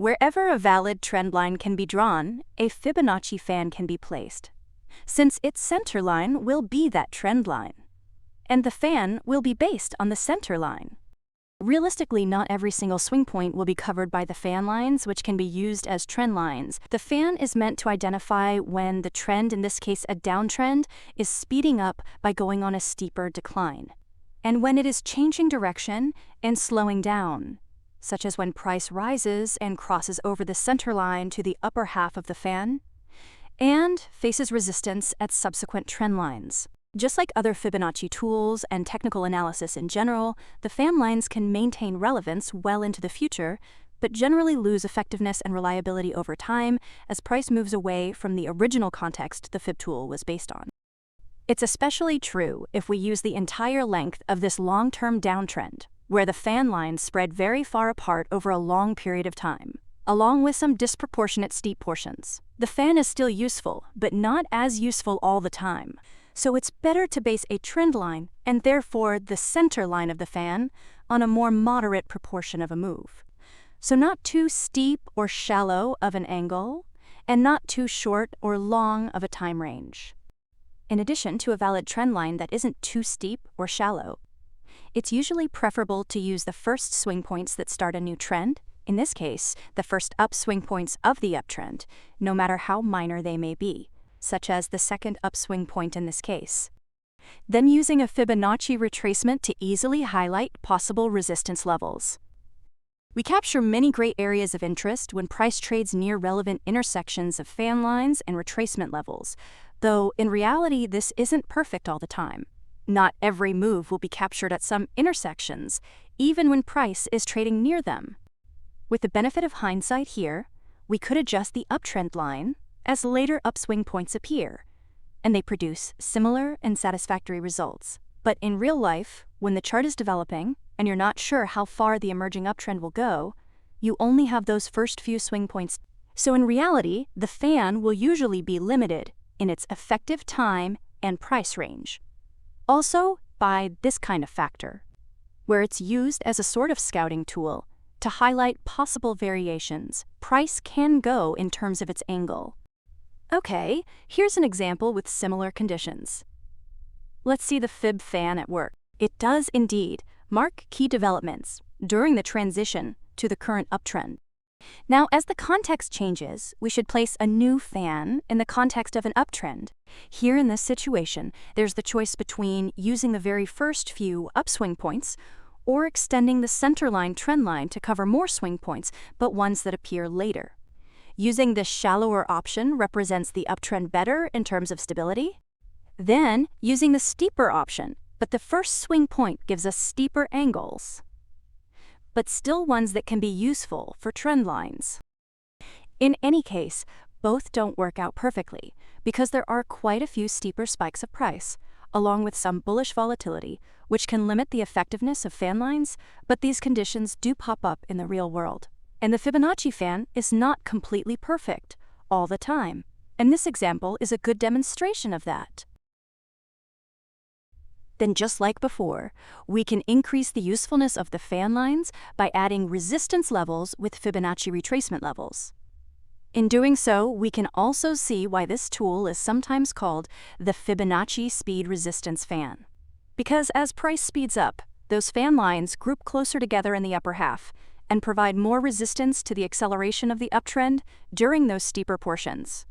Wherever a valid trend line can be drawn, a Fibonacci fan can be placed, since its center line will be that trend line, and the fan will be based on the center line. Realistically, not every single swing point will be covered by the fan lines, which can be used as trend lines. The fan is meant to identify when the trend, in this case a downtrend, is speeding up by going on a steeper decline, and when it is changing direction and slowing down, such as when price rises and crosses over the center line to the upper half of the fan, and faces resistance at subsequent trend lines. Just like other Fibonacci tools and technical analysis in general, the fan lines can maintain relevance well into the future, but generally lose effectiveness and reliability over time as price moves away from the original context the Fib tool was based on. It's especially true if we use the entire length of this long-term downtrend, where the fan lines spread very far apart over a long period of time, along with some disproportionate steep portions. The fan is still useful, but not as useful all the time. So it's better to base a trend line, and therefore the center line of the fan, on a more moderate proportion of a move. So not too steep or shallow of an angle, and not too short or long of a time range. In addition to a valid trend line that isn't too steep or shallow, it's usually preferable to use the first swing points that start a new trend, in this case, the first upswing points of the uptrend, no matter how minor they may be, such as the second upswing point in this case. Then using a Fibonacci retracement to easily highlight possible resistance levels. We capture many great areas of interest when price trades near relevant intersections of fan lines and retracement levels, though in reality this isn't perfect all the time. Not every move will be captured at some intersections, even when price is trading near them. With the benefit of hindsight here, we could adjust the uptrend line as later upswing points appear, and they produce similar and satisfactory results. But in real life, when the chart is developing and you're not sure how far the emerging uptrend will go, you only have those first few swing points. So in reality, the fan will usually be limited in its effective time and price range. Also, by this kind of factor, where it's used as a sort of scouting tool to highlight possible variations price can go in terms of its angle. Okay, here's an example with similar conditions. Let's see the Fib fan at work. It does indeed mark key developments during the transition to the current uptrend. Now, as the context changes, we should place a new fan in the context of an uptrend. Here in this situation, there's the choice between using the very first few upswing points or extending the centerline trend line to cover more swing points, but ones that appear later. Using the shallower option represents the uptrend better in terms of stability. Then, using the steeper option, but the first swing point gives us steeper angles, but still ones that can be useful for trend lines. In any case, both don't work out perfectly because there are quite a few steeper spikes of price, along with some bullish volatility, which can limit the effectiveness of fan lines, but these conditions do pop up in the real world. And the Fibonacci fan is not completely perfect all the time, and this example is a good demonstration of that. Then just like before, we can increase the usefulness of the fan lines by adding resistance levels with Fibonacci retracement levels. In doing so, we can also see why this tool is sometimes called the Fibonacci speed resistance fan. Because as price speeds up, those fan lines group closer together in the upper half and provide more resistance to the acceleration of the uptrend during those steeper portions.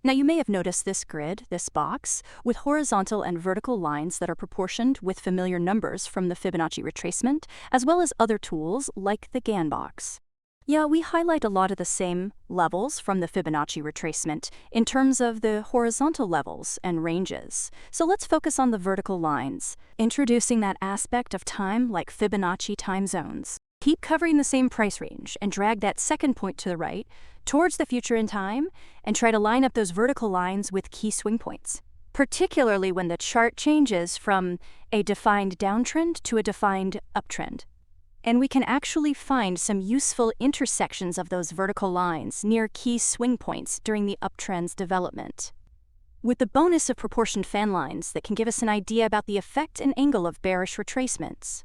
Now you may have noticed this grid, this box, with horizontal and vertical lines that are proportioned with familiar numbers from the Fibonacci retracement, as well as other tools like the Gann box. Yeah, we highlight a lot of the same levels from the Fibonacci retracement in terms of the horizontal levels and ranges. So let's focus on the vertical lines, introducing that aspect of time like Fibonacci time zones. Keep covering the same price range and drag that second point to the right towards the future in time and try to line up those vertical lines with key swing points, particularly when the chart changes from a defined downtrend to a defined uptrend. And we can actually find some useful intersections of those vertical lines near key swing points during the uptrend's development, with the bonus of proportioned fan lines that can give us an idea about the effect and angle of bearish retracements.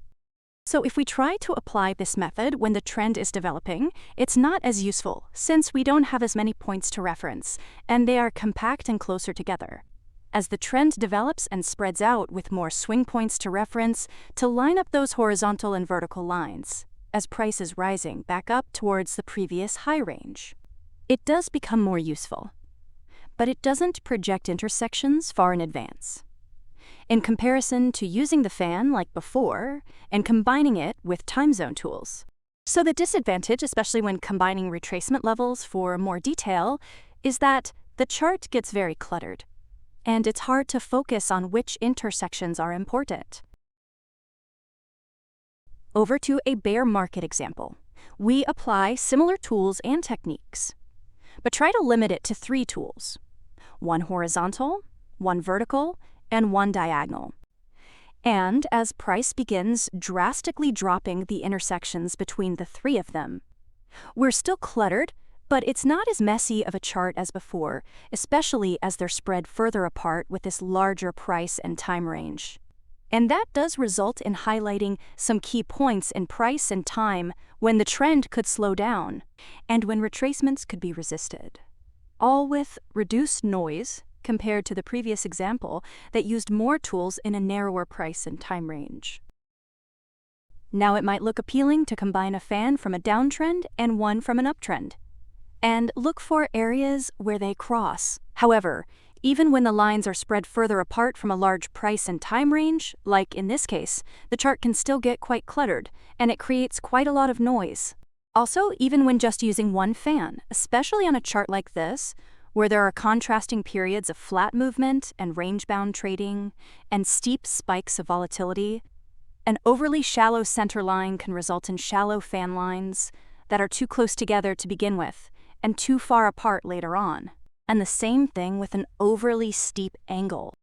So if we try to apply this method when the trend is developing, it's not as useful since we don't have as many points to reference, and they are compact and closer together. As the trend develops and spreads out with more swing points to reference to line up those horizontal and vertical lines, as price is rising back up towards the previous high range. It does become more useful, but it doesn't project intersections far in advance. In comparison to using the fan like before and combining it with time zone tools. So the disadvantage, especially when combining retracement levels for more detail, is that the chart gets very cluttered, and it's hard to focus on which intersections are important. Over to a bear market example. We apply similar tools and techniques, but try to limit it to 3 tools: one horizontal, one vertical, and one diagonal. And as price begins drastically dropping the intersections between the 3 of them, we're still cluttered, but it's not as messy of a chart as before, especially as they're spread further apart with this larger price and time range. And that does result in highlighting some key points in price and time when the trend could slow down and when retracements could be resisted. All with reduced noise compared to the previous example that used more tools in a narrower price and time range. Now it might look appealing to combine a fan from a downtrend and one from an uptrend, and look for areas where they cross. However, even when the lines are spread further apart from a large price and time range, like in this case, the chart can still get quite cluttered, and it creates quite a lot of noise. Also, even when just using one fan, especially on a chart like this, where there are contrasting periods of flat movement and range-bound trading, and steep spikes of volatility, an overly shallow center line can result in shallow fan lines that are too close together to begin with, and too far apart later on. And the same thing with an overly steep angle.